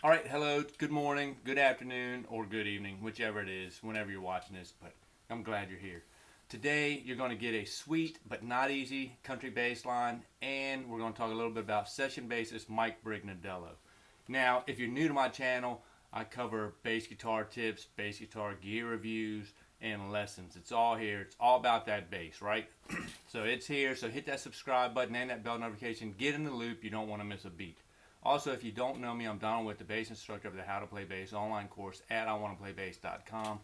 All right, hello, good morning, good afternoon, or good evening, whichever it is, whenever you're watching this, but I'm glad you're here. Today, you're going to get a sweet but not easy country bass line, and we're going to talk a little bit about session bassist Mike Brignardello. Now, if you're new to my channel, I cover bass guitar tips, bass guitar gear reviews, and lessons. It's all here. It's all about that bass, right? So it's here. So hit that subscribe button and that bell notification. Get in the loop. You don't want to miss a beat. Also, if you don't know me, I'm Donald with the bass instructor of the How to Play Bass online course at iwanttoPlayBass.com.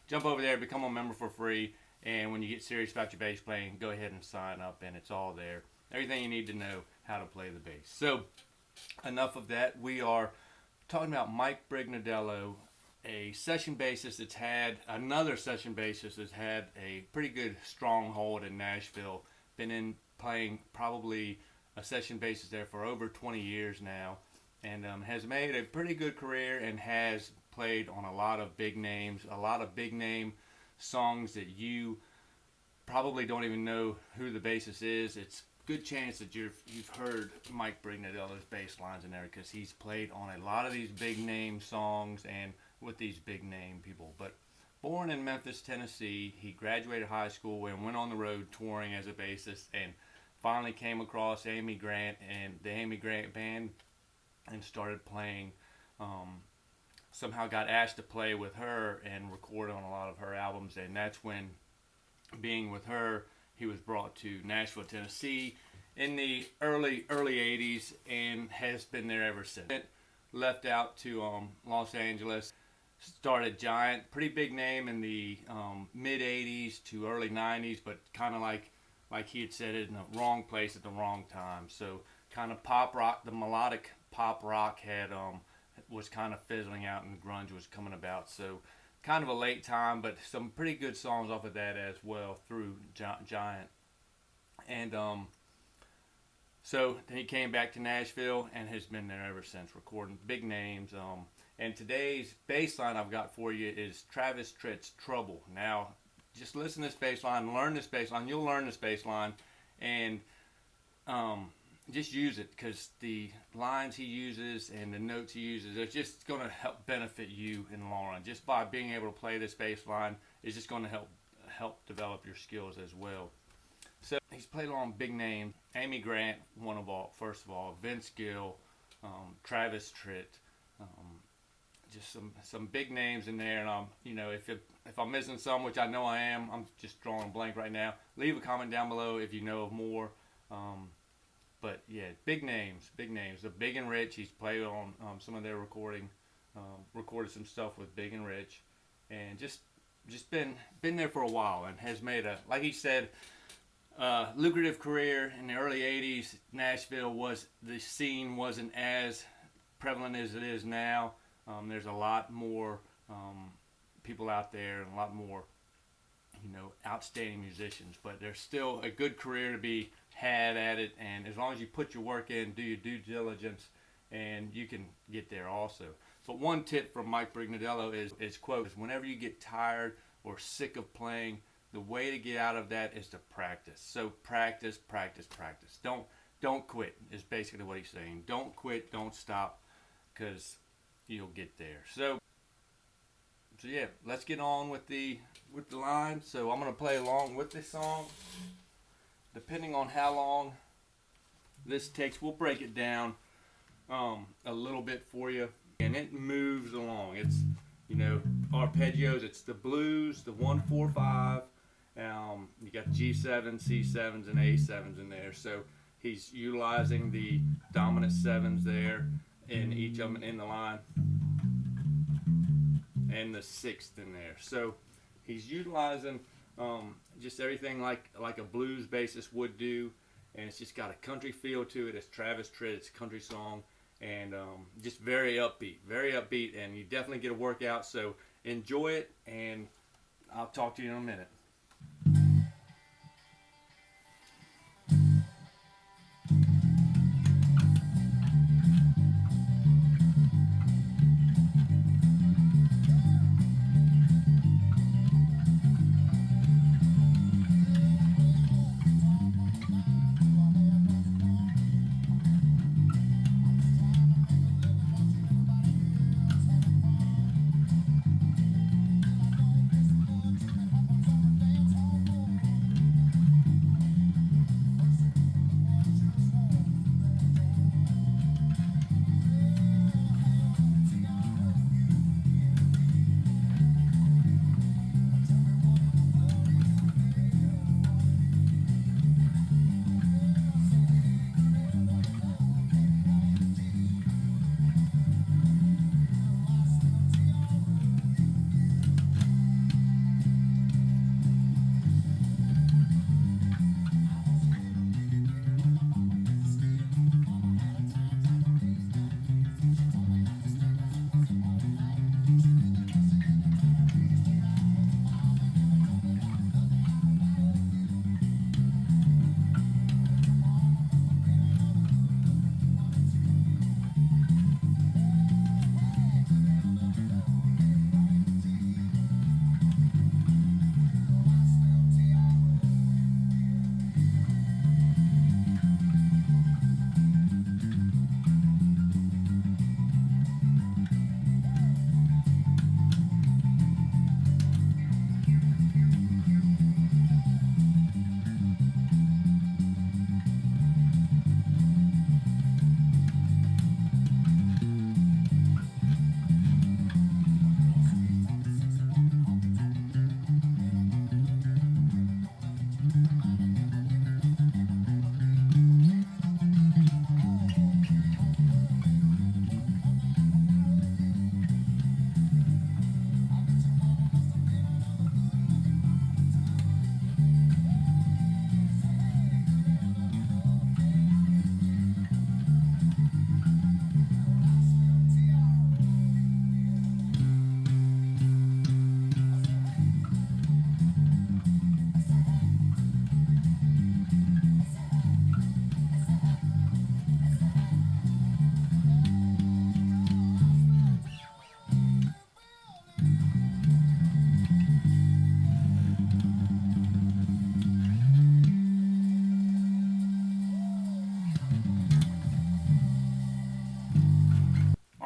Jump over there, become a member for free, and when you get serious about your bass playing, go ahead and sign up, and it's all there. Everything you need to know how to play the bass. So, enough of that. We are talking about Mike Brignardello, a session bassist that's had a pretty good stronghold in Nashville. Been in playing probably a session bassist there for over 20 years now, and has made a pretty good career and has played on a lot of big names, a lot of big name songs that you probably don't even know who the bassist is. It's a good chance that you've heard Mike Brignardello's bass lines in there because he's played on a lot of these big name songs and with these big name people. But born in Memphis, Tennessee, he graduated high school and went on the road touring as a bassist, and finally came across Amy Grant and the Amy Grant band and started playing. Somehow got asked to play with her and record on a lot of her albums, and that's when, being with her, he was brought to Nashville, Tennessee in the early 80s and has been there ever since. Left out to Los Angeles, started Giant, pretty big name in the mid 80s to early 90s, but kind of like he had said it, in the wrong place at the wrong time. So kind of pop rock, the melodic pop rock was kind of fizzling out and grunge was coming about. So kind of a late time, but some pretty good songs off of that as well through Giant. And so then he came back to Nashville and has been there ever since, recording big names. And today's bass line I've got for you is Travis Tritt's Trouble. Now, just listen to this bass line, learn this bass line. You'll learn this bass line, and just use it, because the lines he uses and the notes he uses are just going to help benefit you in the long run. Just by being able to play this bass line is just going to help develop your skills as well. So he's played along big names: Amy Grant, first of all, Vince Gill, Travis Tritt. Just some big names in there, and if I'm missing some, which I know I am, I'm just drawing a blank right now. Leave a comment down below if you know of more. But yeah, big names. The Big and Rich. He's played on some of their recorded some stuff with Big and Rich, and just been there for a while, and has made a, like he said, lucrative career in the early '80s. Nashville the scene wasn't as prevalent as it is now. There's a lot more people out there and a lot more, outstanding musicians, but there's still a good career to be had at it, and as long as you put your work in, do your due diligence, and you can get there also. But one tip from Mike Brignardello is quote, whenever you get tired or sick of playing, the way to get out of that is to practice. So practice. Don't quit is basically what he's saying. Don't quit, don't stop, because you'll get there. So yeah, let's get on with the line. So I'm gonna play along with this song. Depending on how long this takes, we'll break it down a little bit for you, and it moves along. It's arpeggios. It's the blues, the 1-4-5. You got G7, C7s, and A7s in there. So he's utilizing the dominant sevens there in each of them in the line, and the sixth in there. So he's utilizing just everything like a blues bassist would do, and it's just got a country feel to it. It's Travis Tritt, it's a country song, and just very upbeat, and you definitely get a workout. So enjoy it, and I'll talk to you in a minute.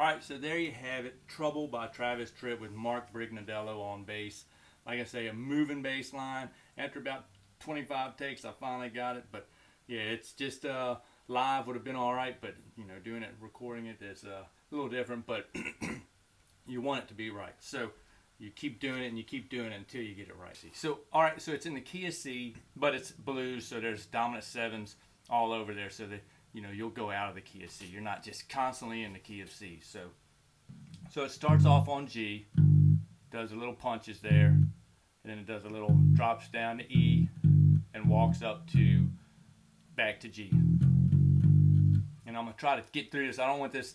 Alright, so there you have it. Trouble by Travis Tritt with Mike Brignardello on bass. Like I say, a moving bass line. After about 25 takes, I finally got it. But yeah, it's just live would have been alright, but you know, doing it, recording it is a little different. But you want it to be right. So you keep doing it and you keep doing it until you get it right. So alright, so it's in the key of C, but it's blues, so there's dominant sevens all over there, so that you know you'll go out of the key of C. You're not just constantly in the key of C. So it starts off on G, does a little punches there, and then it does a little drops down to E and walks up to back to G. And I'm gonna try to get through this. I don't want this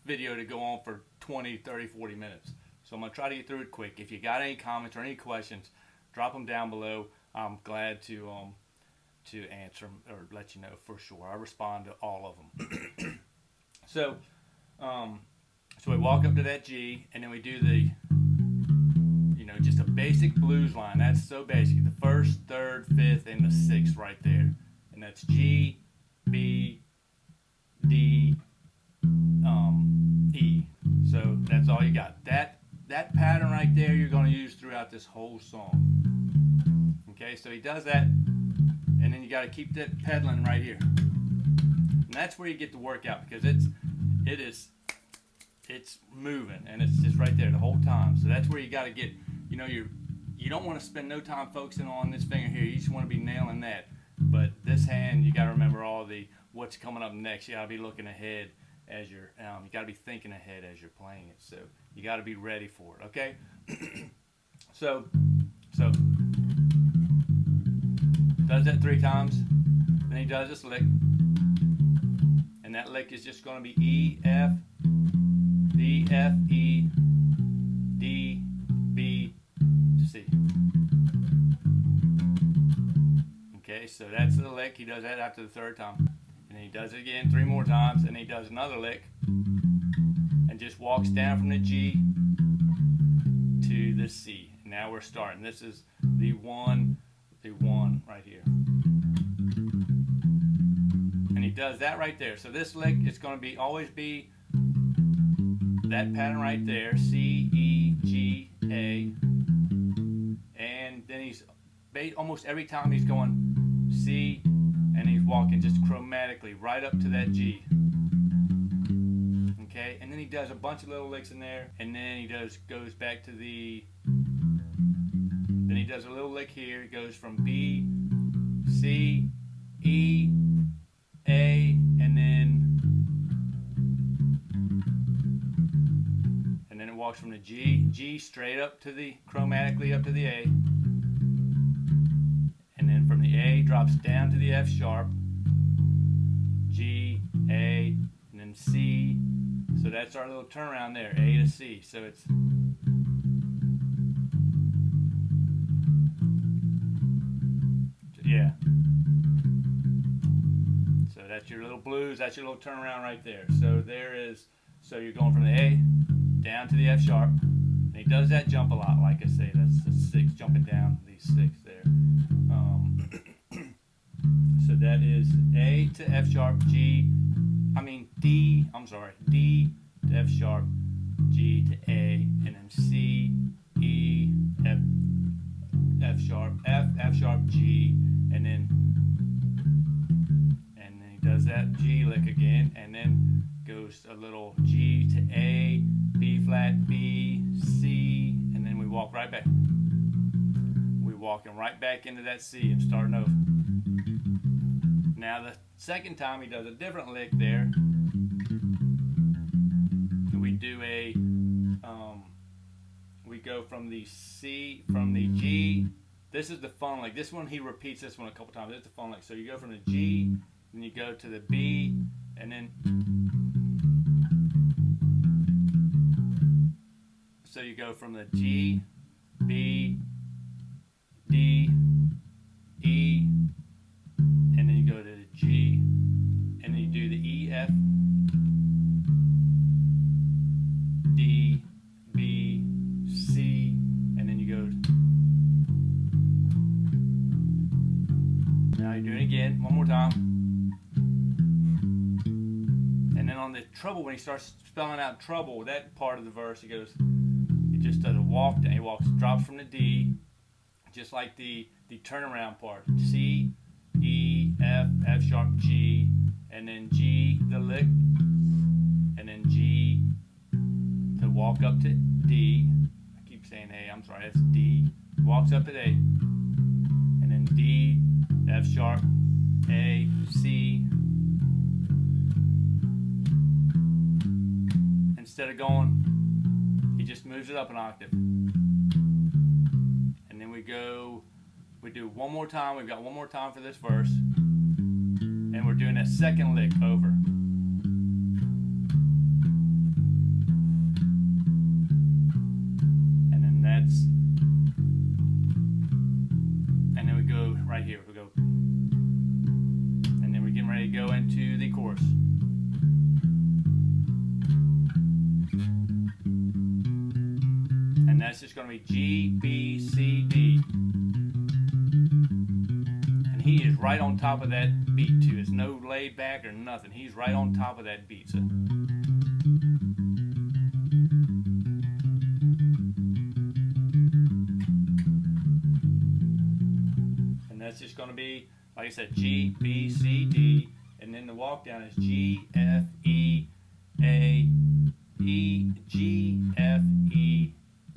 video to go on for 20, 30, 40 minutes. So I'm gonna try to get through it quick. If you got any comments or any questions, drop them down below. I'm glad to answer them or let you know for sure. I respond to all of them. So we walk up to that G, and then we do the, you know, just a basic blues line. That's so basic. The first, third, fifth, and the sixth right there. And that's G, B, D, E. So that's all you got. That pattern right there you're going to use throughout this whole song. Okay, so he does that. And then you got to keep that pedaling right here, and that's where you get the workout, because it's moving and it's just right there the whole time. So that's where you got to get, you know, you don't want to spend no time focusing on this finger here. You just want to be nailing that. But this hand, you got to remember all the what's coming up next. You got to be looking ahead as you're you got to be thinking ahead as you're playing it. So you got to be ready for it. Okay. so does that 3 times, then he does this lick, and that lick is just going to be E, F, D, F, E, D, B, C. Okay, so that's the lick. He does that after the 3rd time, and then he does it again 3 more times, and he does another lick, and just walks down from the G to the C. And now we're starting. This is the one right here, and he does that right there. So this lick is going to be always be that pattern right there, C, E, G, A, and then he's almost every time he's going C, and he's walking just chromatically right up to that G. Okay, and then he does a bunch of little licks in there, and then he goes back to the. Then he does a little lick here. He goes from B, C, E, A, and then it walks from the G straight up to the chromatically up to the A, and then from the A drops down to the F sharp, G, A, and then C. So that's our little turnaround there, A to C. So it's. Yeah. So that's your little blues, that's your little turnaround right there. So you're going from the A down to the F sharp. And he does that jump a lot, like I say, that's the 6, jumping down these 6 there. So that is A to F sharp, D to F sharp, G to A, and then C, E, F sharp, F sharp, G, and then he does that G lick again, and then goes a little G to A, B flat, B, C, and then we walk right back. We're walking right back into that C and starting over. Now the 2nd time he does a different lick there. We do we go from the C, from the G. This is the fun lick. This one, he repeats this one a couple times. It's the fun lick. So you go from the G, then you go to the B, and then so you go from the G, B, D, E, and then you go to the G, and then you do the E, F, D, B, C, and then you go. Now you're doing it again, one more time. And then on the treble, when he starts spelling out treble, that part of the verse, he just does a walk down. He drops from the D, just like the turnaround part. C, E, F, F sharp, G, and then G, the lick, and then G to walk up to D. I keep saying A, I'm sorry, that's D. Walks up to A, and then D, F sharp, A, C. Instead of going, he just moves it up an octave. And then we do one more time. We've got one more time for this verse. And we're doing that second lick over. And then we go right here. We go. And then we're getting ready to go into the chorus. And that's just going to be G, B, C, D. And he is right on top of that beat too. It's no laid back or nothing. He's right on top of that beat. So. And that's just going to be, like I said, G, B, C, D. And then the walk down is G, F, E, A, E, G, F, E,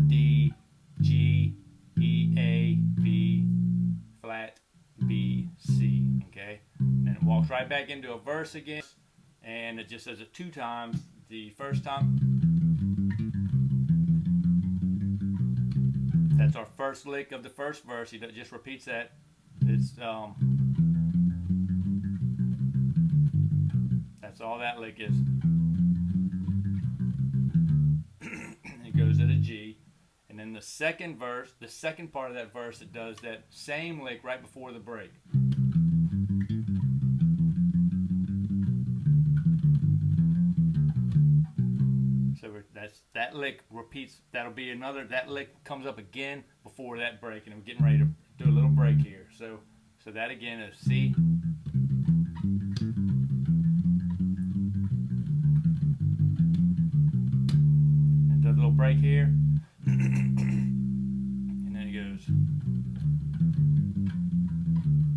D, G, E, A, B, flat, B, C, okay? And then it walks right back into a verse again, and it just does it 2 times. The first time, that's our first lick of the first verse. He just repeats that. It's that's all that lick is. It goes at a G. And then the second verse, the second part of that verse, it does that same lick right before the break. So that's that lick repeats. That'll be another. That lick comes up again before that break, and we're getting ready to do a little break here. So that again is C. And does a little break here. And then it goes.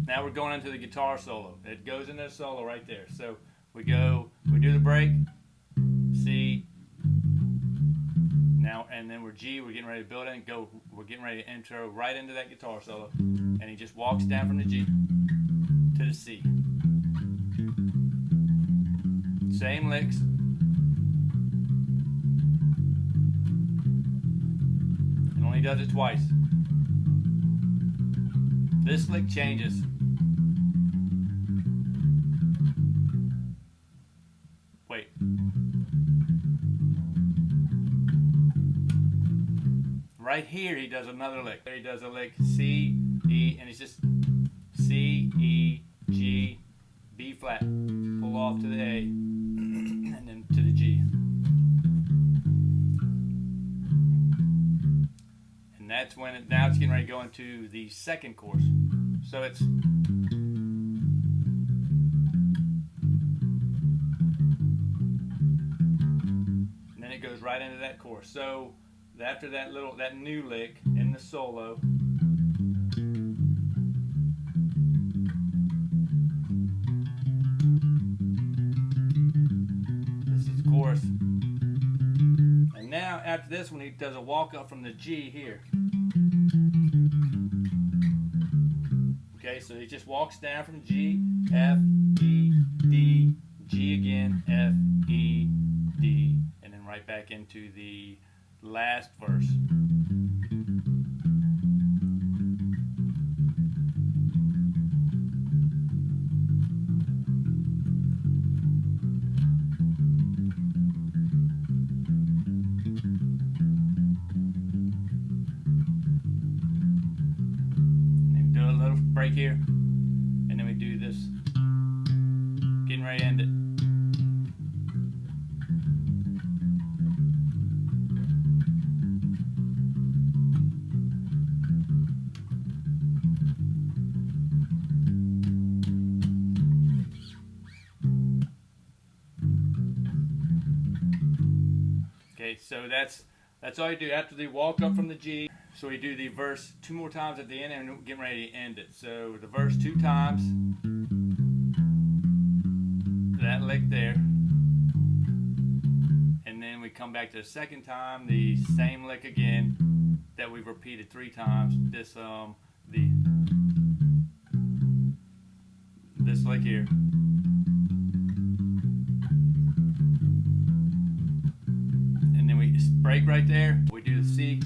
Now we're going into the guitar solo. It goes into the solo right there. So we do the break, C, now, and then we're G, we're getting ready to build it and go, we're getting ready to intro right into that guitar solo. And he just walks down from the G to the C. Same licks. He does it twice. This lick changes. Wait. Right here he does another lick. He does a lick C, E, and it's just C, E, G, B flat. Pull off to the A, and then to the G. And that's when now it's getting ready to go into the second chorus. So it's and then it goes right into that chorus. So after that new lick in the solo, this is chorus. And now after this one he does a walk up from the G here. Okay, so he just walks down from G, F, E, D, G again, F, E, D, and then right back into the last verse. And do a little break here, and then we do this, getting ready to end it. Okay, so that's all you do after the walk up from the G. So we do the verse 2 more times at the end and we're getting ready to end it. So the verse 2 times, that lick there, and then we come back to the second time, the same lick again that we've repeated 3 times. This lick here. And then we break right there. We do the C.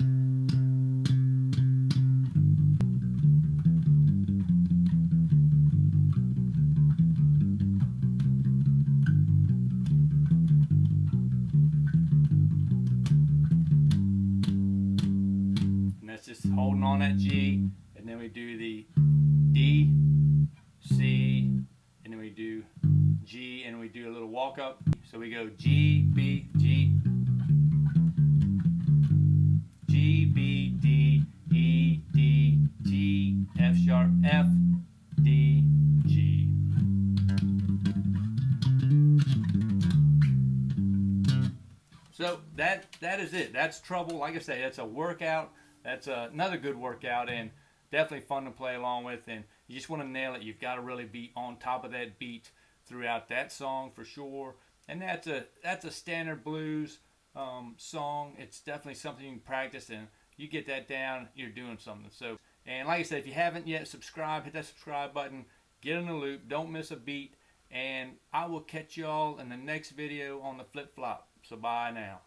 And that's just holding on that G. And then we do the D, C, and then we do G, and we do a little walk up. So we go G, B, G, G, B, D, E, D, G, F sharp, F, D, G. So that is it. That's Trouble. Like I say, that's a workout. That's another good workout, and definitely fun to play along with. And you just want to nail it. You've got to really be on top of that beat throughout that song for sure. And that's a standard blues song. It's definitely something you can practice, and you get that down, you're doing something. So, and like I said, if you haven't yet, subscribe, hit that subscribe button, get in the loop, don't miss a beat, and I will catch y'all in the next video on the flip flop. So bye now.